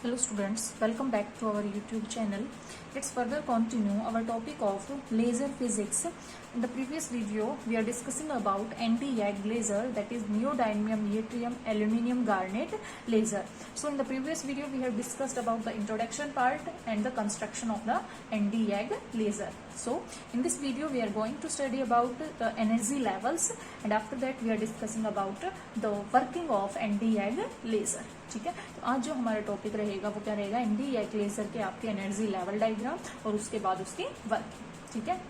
Hello students, welcome back to our YouTube channel. Let's further continue our topic of laser physics. In the previous video, we are discussing about anti-YAG laser, that is neodymium yttrium aluminium garnet laser. So in the previous video, we have discussed about the introduction part and the construction of the anti-YAG laser. So in this video, we are going to study about the energy levels, and after that we are discussing about the working of anti-YAG laser. ठीक है, तो आज जो हमारा topic रहेगा वो क्या रहेगा, anti-YAG लेजर के आपके एनर्जी लेवल डायग्राम और उसके बाद उसकी वर्किंग. ठीक है,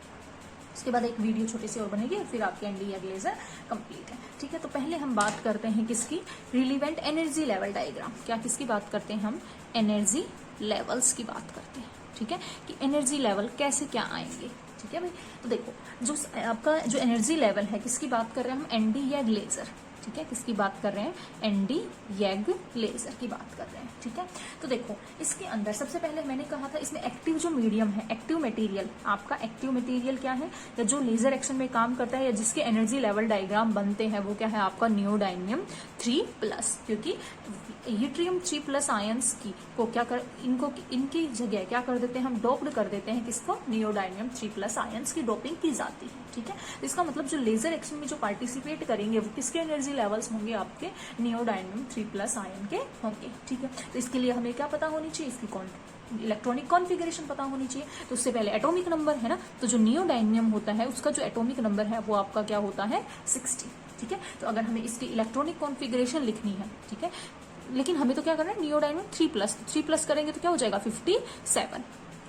उसके बाद एक वीडियो छोटी सी और बनेगी और फिर आपकी anti-YAG लेजर कंप्लीट है. ठीक है, तो पहले हम बात करते हैं किसकी, रिलीवेंट एनर्जी लेवल डायग्राम. क्या किसकी बात करते हैं हम, एनर्जी लेवल्स की बात करते हैं. ठीक है, कि एनर्जी लेवल कैसे क्या आएंगे. ठीक है भाई, तो देखो जो आपका जो एनर्जी लेवल है किसकी बात कर रहे हैं हम, anti-YAG लेजर. ठीक है, किसकी बात कर रहे हैं, anti-YAG लेजर की बात कर रहे हैं. ठीक है, तो देखो इसके अंदर सबसे पहले मैंने कहा था इसमें एक्टिव जो मीडियम है, एक्टिव मटेरियल, आपका एक्टिव मटेरियल क्या है, या जो लेजर एक्शन में काम करता है या जिसके एनर्जी लेवल डायग्राम बनते हैं वो क्या है आपका नियोडायमियम 3+. क्योंकि यूट्रियम 3+ आयंस की को क्या कर, इनकी जगह क्या कर देते हैं हम, डोप्ड कर देते हैं किसको, नियोडायमियम 3+ आयंस की डोपिंग की जाती है. ठीक है, तो इसका मतलब जो लेजर एक्शन में जो पार्टिसिपेट करेंगे वो किसके एनर्जी लेवल्स होंगे, आपके नियोडायमियम 3+ आयन के होंगे. ठीक है, तो इसके लिए हमें क्या पता होनी चाहिए, इसकी इलेक्ट्रॉनिक कॉन्फ़िगरेशन पता होनी चाहिए. तो उससे पहले एटॉमिक नंबर है ना, तो जो नियोडायमियम होता है उसका जो एटॉमिक नंबर है वो आपका क्या होता है, 60. ठीक है, तो अगर हमें इसकी इलेक्ट्रॉनिक कॉन्फ़िगरेशन लिखनी है, ठीक है, लेकिन हमें तो क्या करना है, नियोडायमियम 3+, करेंगे तो क्या हो जाएगा, 57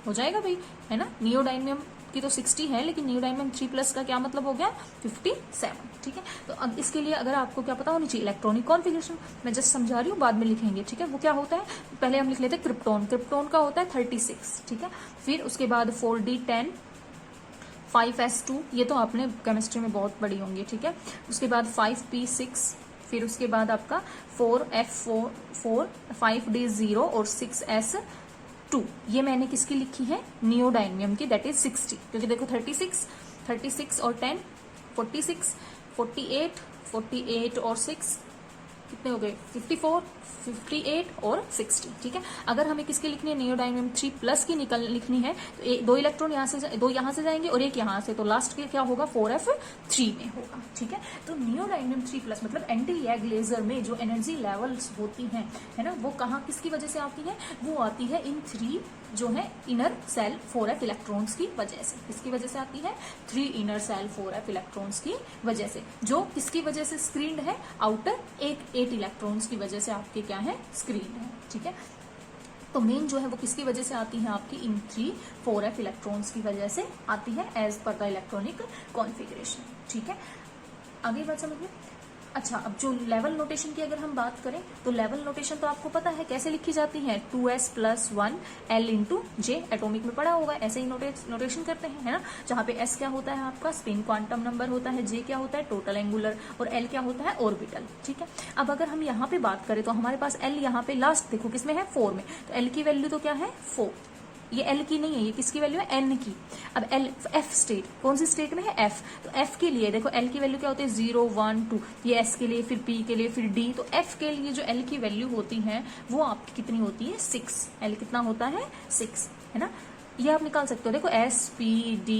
हो जाएगा भाई, है ना. नियोडायमियम की तो 60 है, लेकिन नियोडायमियम 3+ का क्या मतलब हो गया, 57. ठीक है, तो अब इसके लिए अगर आपको क्या पता होनी चाहिए, इलेक्ट्रॉनिक कॉन्फ़िगरेशन. मैं जस्ट समझा रही हूँ, बाद में लिखेंगे. ठीक है, वो क्या होता है, पहले हम लिख लेते हैं क्रिप्टॉन. क्रिप्टॉन का होता है 36. ठीक है, फिर उसके बाद 4d10 5s2, ये तो आपने केमिस्ट्री में बहुत पढ़ी होंगी. ठीक है, उसके बाद 5p6, फिर उसके बाद आपका 4f4 5d0 और 6s2. ये मैंने किसकी लिखी है, नियोडायमियम की, दैट इज 60. क्योंकि देखो 36 और 10 46, 48 और 6 कितने हो गए, 54, 58 और 60. ठीक है, अगर हमें किसकी लिखनी है, नियोडायमियम 3+ की लिखनी है तो दो इलेक्ट्रॉन दो यहाँ से जाएंगे और एक यहाँ से, तो लास्ट के क्या होगा, 4f3 में होगा. ठीक है, तो नियोडायमियम 3+ मतलब anti-YAG लेजर में जो एनर्जी लेवल्स होती हैं, है ना, वो कहाँ किसकी वजह से आती है, वो आती है इन 3 जो है इनर सेल 4f इलेक्ट्रॉन्स की वजह से. किसकी वजह से आती है, 3 इनर सेल 4f इलेक्ट्रॉन्स की वजह से, जो किसकी वजह से स्क्रीन्ड है, आउटर 8 इलेक्ट्रॉन्स की वजह से आपके क्या है, स्क्रीन है. ठीक है, तो मेन जो है वो किसकी वजह से आती है, आपकी इन 3 4f इलेक्ट्रॉन्स की वजह से आती है, as per the electronic configuration. ठीक है, आगे बात समझिए. अच्छा, अब जो लेवल नोटेशन की अगर हम बात करें तो लेवल नोटेशन तो आपको पता है कैसे लिखी जाती है, 2s+1 l इंटू जे, एटॉमिक में पढ़ा होगा, ऐसे ही नोटेशन करते हैं, है ना. जहाँ पे s क्या होता है आपका स्पिन क्वांटम नंबर होता है, j क्या होता है टोटल एंगुलर, और l क्या होता है ऑर्बिटल. ठीक है, अब अगर हम यहाँ पे बात करें तो हमारे पास l यहाँ पे लास्ट देखो किसमें है, 4 में, तो l की वैल्यू तो क्या है 4. ये L की नहीं है, ये किसकी वैल्यू है, N की. अब L F स्टेट, कौन सी स्टेट में है, F. तो F के लिए देखो L की वैल्यू क्या होती है, 0 1 2, ये S के लिए, फिर P के लिए, फिर D. तो F के लिए जो L की वैल्यू होती है वो आपकी कितनी होती है, 6. L कितना होता है, 6, है ना. ये आप निकाल सकते हो, देखो S P D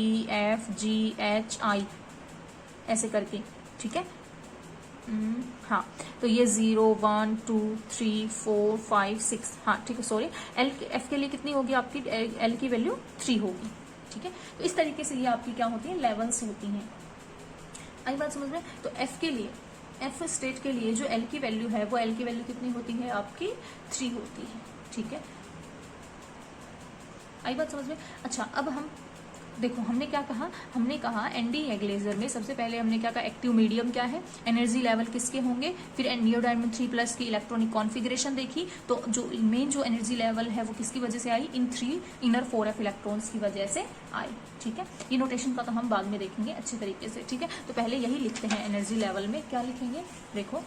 F G H I ऐसे करके. ठीक है, हाँ, तो ये 0 1 2 3 4 5 6, हाँ ठीक है, सॉरी, F के लिए कितनी होगी आपकी, L की वैल्यू 3 होगी. ठीक है, तो इस तरीके से ये आपकी क्या होती है, लेवल्स होती हैं. आई बात समझ में. तो F के लिए, F स्टेट के लिए जो L की वैल्यू है वो L की वैल्यू कितनी होती है आपकी, 3 होती है. ठीक है, आई बात समझ में. अच्छा, अब हम देखो हमने क्या कहा, हमने कहा anti-YAG लेजर में सबसे पहले हमने क्या कहा, एक्टिव मीडियम क्या है, एनर्जी लेवल किसके होंगे, फिर नियोडायमियम 3+ की इलेक्ट्रॉनिक कॉन्फ़िगरेशन देखी. तो जो मेन जो एनर्जी लेवल है वो किसकी वजह से आई, इन 3 इनर 4f इलेक्ट्रॉन्स की वजह से आई. ठीक है, ये नोटेशन का तो हम बाद में देखेंगे अच्छे तरीके से. ठीक है, तो पहले यही लिखते हैं एनर्जी लेवल में, क्या लिखेंगे, देखो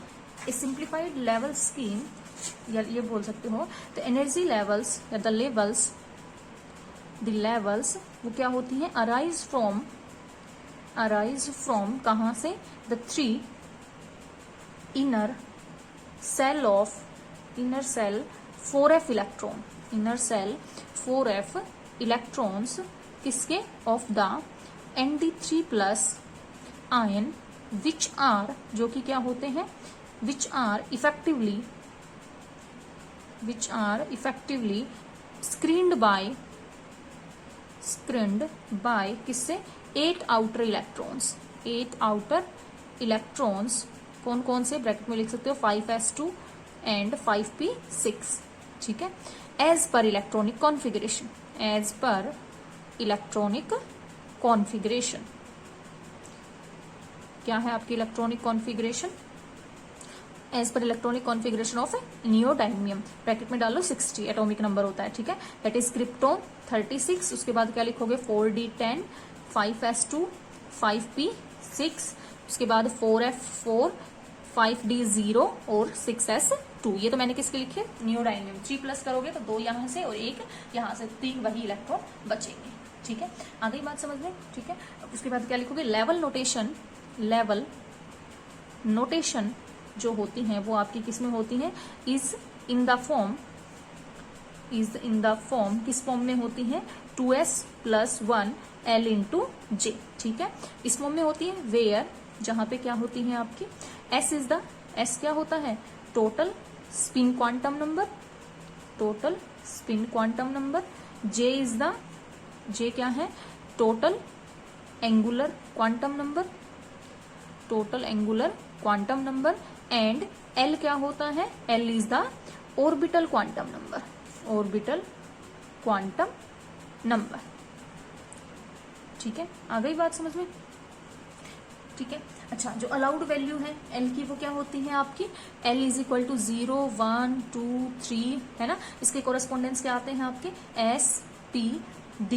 ए सिंप्लीफाइड लेवल स्कीम, या ये बोल सकते हो, तो एनर्जी लेवल्स या द लेवल्स वो क्या होती हैं, अराइज फ्रॉम कहाँ से, the 3 inner shell 4f electron, inner shell 4f electrons किसके, of the Nd3 plus ion which are, जो कि क्या होते हैं, which are effectively screened by किससे, 8 आउटर इलेक्ट्रॉन्स, 8 आउटर इलेक्ट्रॉन्स कौन कौन से, ब्रैकेट में लिख सकते हो 5s2 एंड 5p6, ठीक है, एज पर इलेक्ट्रॉनिक कॉन्फ़िगरेशन, क्या है आपकी electronic configuration, as per electronic configuration of neodymium, bracket में डालो 60 एटॉमिक नंबर होता है, ठीक है, दैट इज क्रिप्टोन 36, उसके बाद क्या लिखोगे 4d10, 5s2, 5p6, उसके बाद 4f4, 5d0 और 6s2, ये तो मैंने किसके लिखे, नियोडायमियम, 3 प्लस करोगे तो 2 यहाँ से और 1 यहाँ से, 3 वही इलेक्ट्रॉन बचेंगे, ठीक है, आ गई बात समझ में, ठीक है। उसके बाद क्या लिखोगे, लेवल नोटेशन जो होती हैं वो आपकी किस में होती हैं, इज इन द फॉर्म, किस फॉर्म में होती है, 2s + 1 l × j, ठीक है, इस फॉर्म में होती है, वेयर, जहां पे क्या होती है आपकी, s क्या होता है, total spin quantum number, j क्या है, total angular quantum number, and l क्या होता है, l is the orbital quantum number, ठीक है, आ गई बात समझ में, ठीक है। अच्छा, जो अलाउड वैल्यू है l की वो क्या होती है आपकी, l = 0, 1, 2, 3, है ना, इसके कोरेस्पोंडेंस क्या आते हैं आपके, s, p, d,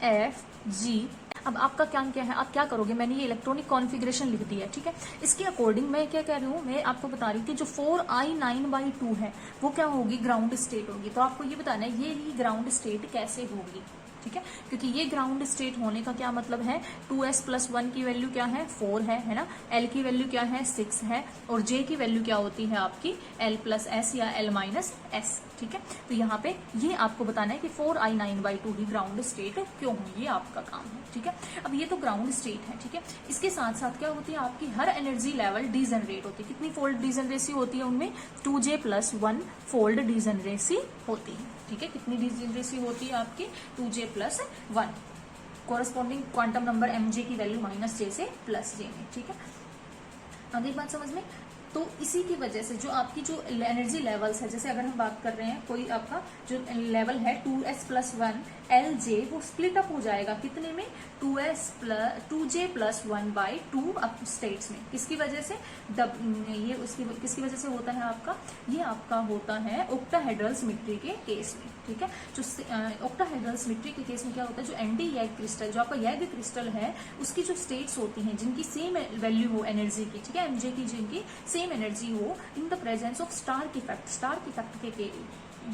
f, g। अब आपका क्या है, आप क्या करोगे, मैंने ये इलेक्ट्रॉनिक कॉन्फ़िगरेशन लिख दिया है, ठीक है, इसके अकॉर्डिंग मैं क्या कह रही हूँ, मैं आपको बता रही थी जो 4i9/2 है वो क्या होगी, ग्राउंड स्टेट होगी, तो आपको ये बताना है ये ग्राउंड स्टेट कैसे होगी, ठीक है, क्योंकि ये ग्राउंड स्टेट होने का क्या मतलब है, 2s + 1 की वैल्यू क्या है, 4 है ना, l की वैल्यू क्या है, 6 है, और j की वैल्यू क्या होती है आपकी, l + s या l - s, ठीक है, तो यहाँ पे ये आपको बताना है कि 4i9/2 की ग्राउंड स्टेट क्यों हुई, ये आपका काम है, ठीक है। अब ये तो ग्राउंड स्टेट है, ठीक है, इसके साथ साथ क्या होती है आपकी, हर एनर्जी लेवल डीजनरेट होती है, कितनी फोल्ड डीजनरेसी होती है उनमें, 2j + 1 फोल्ड डीजनरेसी होती है, ठीक है, कितनी डीजनरेसी होती है आपकी, 2j + 1, corresponding quantum number mj की वैल्यू -j से +j में, ठीक है, आगे बात समझ में। तो इसी की वजह से जो आपकी जो एनर्जी लेवल्स है, जैसे अगर हम बात कर रहे हैं, कोई आपका जो लेवल है 2s + 1 lj, वो स्प्लिट अप हो जाएगा कितने में, 2j + 1/2 अप स्टेट्स में, किसकी वजह से, ये उसकी किसकी वजह से होता है आपका, ये आपका होता है ऑक्टाहेड्रल सिमेट्री के केस में, ठीक है, जो ऑक्टाहेड्रल सिमेट्री के केस में क्या होता है, जो एंटी यैग क्रिस्टल, जो आपका यैग क्रिस्टल है, उसकी जो स्टेट्स होती हैं जिनकी सेम वैल्यू हो एनर्जी की, ठीक है, mj की जिनकी सेम एनर्जी हो, in the presence of Stark effect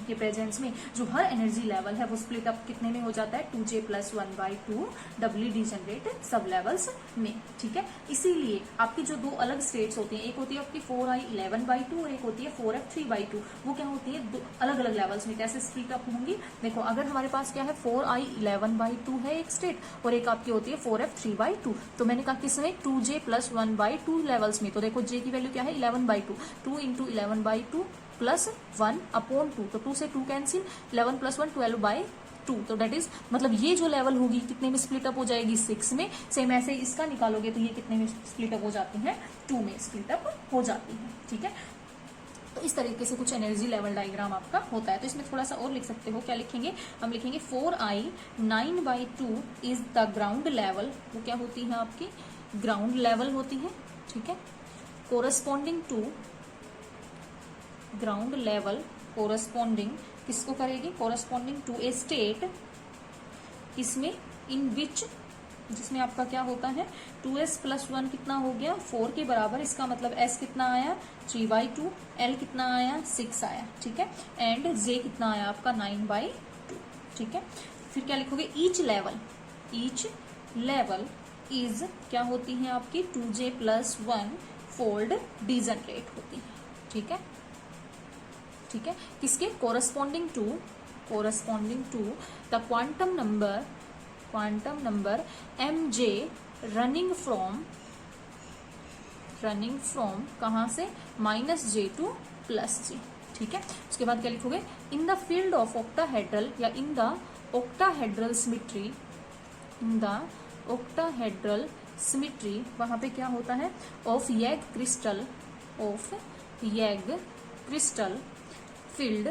के प्रेजेंस में जो हर एनर्जी लेवल है वो स्प्लिट अप कितने में हो जाता है, 2j + 1/2 डबली डीजनरेट सब लेवल्स में, ठीक है। इसीलिए आपकी जो दो अलग स्टेट्स होती हैं, एक होती है आपकी 4i11/2 और एक होती है 4f3/2, वो क्या होती है, दो अलग अलग लेवल्स में कैसे स्प्लिट अप होंगी, देखो अगर हमारे पास क्या है 4i11/2 है एक स्टेट और एक आपकी होती है 4f3/2, तो मैंने कहा किसमें, 2j + 1/2 लेवल्स में, तो देखो j की वैल्यू क्या है 11/2, 2 × 11/2 + 1/2, तो 2 से 2 कैंसिल, 11 + 1 12/2, तो दैट इज मतलब ये जो लेवल होगी कितने में स्प्लिट अप हो जाएगी, 6 में। सेम ऐसे इसका निकालोगे तो ये कितने में स्प्लिट अप हो जाती है, 2 में स्प्लिट अप हो जाती है, ठीक है। तो इस तरीके से कुछ एनर्जी लेवल डायग्राम आपका होता है। तो इसमें थोड़ा सा और लिख सकते हो, क्या लिखेंगे, हम लिखेंगे 4i9/2 is the ground level, वो क्या होती है आपकी, ग्राउंड लेवल होती है, ठीक है, corresponding to ground level, corresponding किसको करेगी, कोरस्पॉन्डिंग टू ए स्टेट, इसमें इन विच, जिसमें आपका क्या होता है 2s + 1 कितना हो गया 4 के बराबर, इसका मतलब s कितना आया 3/2, l कितना आया 6 आया, ठीक है, एंड j कितना आया आपका 9/2, ठीक है। फिर क्या लिखोगे, ईच लेवल इज क्या होती है आपकी 2j + 1 फोल्ड डीजनरेट होती है, ठीक है। ठीक है, किसके corresponding to the quantum number mj running from कहां से -j टू +j, ठीक है। उसके बाद क्या लिखोगे, in the field of octahedral या इन द ऑक्टाहेड्रल सिमिट्री, वहां पे क्या होता है, ऑफ यैग क्रिस्टल फील्ड,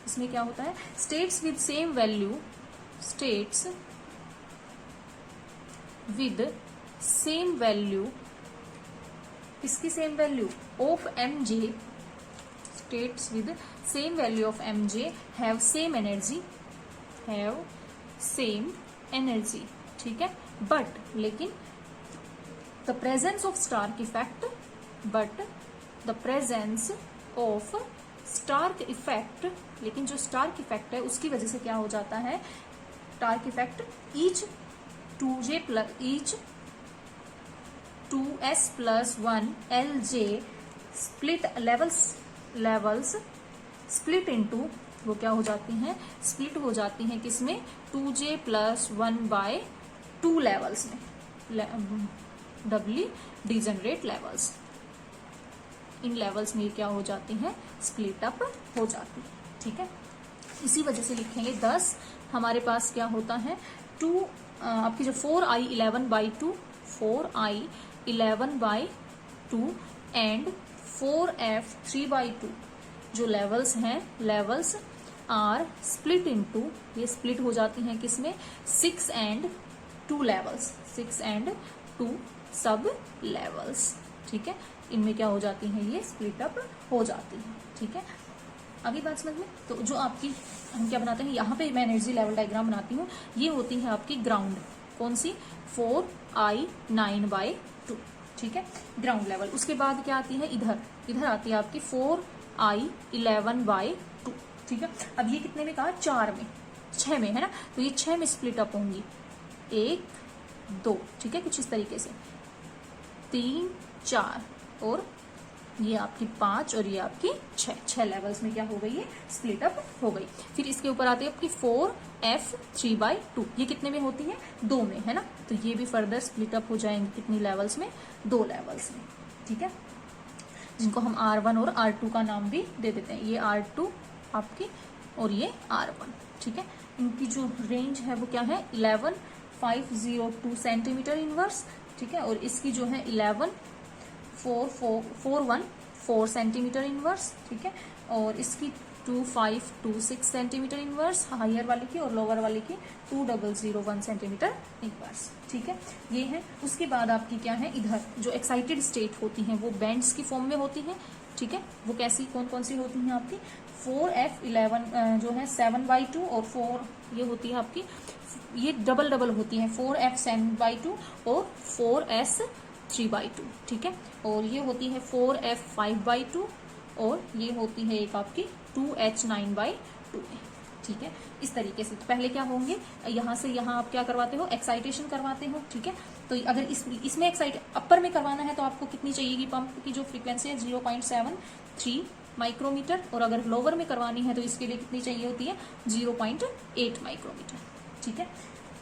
इसमें क्या होता है, स्टेट्स विद सेम वैल्यू किसकी same value of mj, states with same value of mj have same energy, ठीक है। बट लेकिन the presence of Stark effect, लेकिन जो स्टार्क इफेक्ट है उसकी वजह से क्या हो जाता है, Stark effect each 2s+1 lj levels split into, वो क्या हो जाती हैं, स्प्लिट हो जाती हैं किसमें, 2j+1/2 लेवल्स में, डबली डिजेनरेट लेवल्स, इन लेवल्स में क्या हो जाती हैं, स्प्लिट अप हो जाती है, ठीक है। इसी वजह से लिखेंगे 10 हमारे पास क्या होता है, 2 आपकी जो 4i11/2 एंड 4f3/2 जो लेवल्स हैं, लेवल्स आर स्प्लिट इनटू, ये स्प्लिट हो जाती हैं किसमें, 6 and 2 लेवल्स, 6 and 2 सब लेवल्स, ठीक है। इनमें क्या हो जाती है, ये स्प्लिट अप हो जाती है, ठीक है। आगे बात समझ में, तो जो आपकी हम क्या बनाते हैं, यहाँ पे मैं एनर्जी लेवल डायग्राम बनाती हूँ, ये होती है आपकी ग्राउंड, कौन सी, 4i9/2, ठीक है, ग्राउंड लेवल। उसके बाद क्या आती है, इधर आती है आपकी 4i11/2, ठीक है। अब ये कितने में कहा, 6 में है ना, तो ये 6 में स्प्लिट अप होंगी, 1 2, ठीक है, कुछ इस तरीके से 3 4 और ये आपकी 5 और ये आपकी 6 लेवल्स में क्या हो गई है, स्प्लिट अप हो गई। फिर इसके ऊपर आती है आपकी 4f3/2, ये कितने में होती है, 2 में है ना, तो ये भी फर्दर स्प्लिट अप हो जाएंगे कितनी लेवल्स में, 2 लेवल्स में, ठीक है, जिनको हम R1 और R2 का नाम भी दे देते हैं, ये R2 आपकी और ये R1, ठीक है। इनकी जो रेंज है वो क्या है, 11,502 सेंटीमीटर इनवर्स, ठीक है, और इसकी जो है 11,414 सेंटीमीटर इनवर्स, ठीक है, और इसकी 2,526 सेंटीमीटर इनवर्स हायर वाली की, और लोअर वाली की 2,001 सेंटीमीटर इनवर्स, ठीक है, ये है। उसके बाद आपकी क्या है, इधर जो एक्साइटेड स्टेट होती हैं वो बैंड्स की फॉर्म में होती हैं, ठीक है, वो कैसी कौन सी होती हैं आपकी, 4f11 जो है 7/2 और 4 ये होती है आपकी, ये डबल होती है, 4f7/2 और 4s3/2, ठीक है, और ये होती है 4f5/2 और ये होती है एक आपकी 2h9/2, ठीक है। इस तरीके से पहले क्या होंगे, यहाँ से यहाँ आप क्या करवाते हो, एक्साइटेशन करवाते हो, ठीक है। तो अगर इसमें एक्साइट अपर में करवाना है तो आपको कितनी चाहिएगी, पंप की जो फ्रीक्वेंसी है 0.73 माइक्रोमीटर, और अगर लोअर में करवानी है तो इसके लिए कितनी चाहिए होती है, 0.8 माइक्रोमीटर, ठीक है।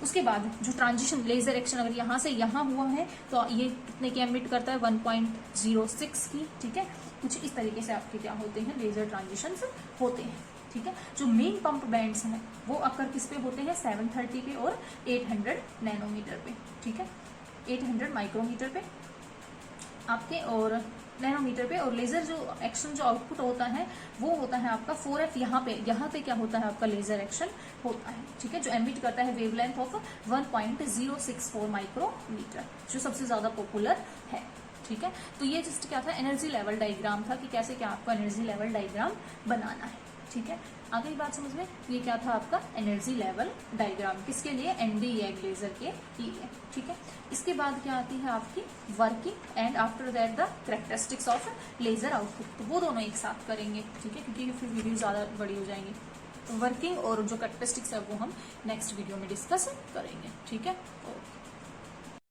उसके बाद जो ट्रांजिशन लेजर एक्शन अगर यहाँ से यहाँ हुआ है तो ये कितने की एमिट करता है, 1.06 की, ठीक है। कुछ इस तरीके से आपके क्या होते हैं, लेजर ट्रांजिशंस होते हैं, ठीक है। जो मेन पंप बैंड्स हैं वो अक्कर किस पे होते हैं, 730 पे और 800 नैनोमीटर पे, ठीक है, 800 माइक्रोमीटर पे आपके और नैनोमीटर पे, और लेजर जो एक्शन जो आउटपुट होता है वो होता है आपका 4f, यहाँ पे क्या होता है आपका लेजर एक्शन होता है, ठीक है, जो एमिट करता है वेवलेंथ ऑफ 1.064 माइक्रोमीटर, जो सबसे ज्यादा पॉपुलर है, ठीक है। तो ये जस्ट क्या था, एनर्जी लेवल डायग्राम था कि कैसे क्या आपको एनर्जी लेवल डायग्राम बनाना है, ठीक है। आगे बात समझ में, ये क्या था आपका एनर्जी लेवल डायग्राम, किसके लिए, ND यैग लेजर के लिए, ठीक है। इसके बाद क्या आती है आपकी working and after that the characteristics of laser output, तो वो दोनों एक साथ करेंगे, ठीक है, क्योंकि फिर वीडियो ज्यादा बड़ी हो जाएंगी। तो वर्किंग और जो कैरेक्टरिस्टिक्स है वो हम नेक्स्ट वीडियो में डिस्कस करेंगे, ठीक है। ओके।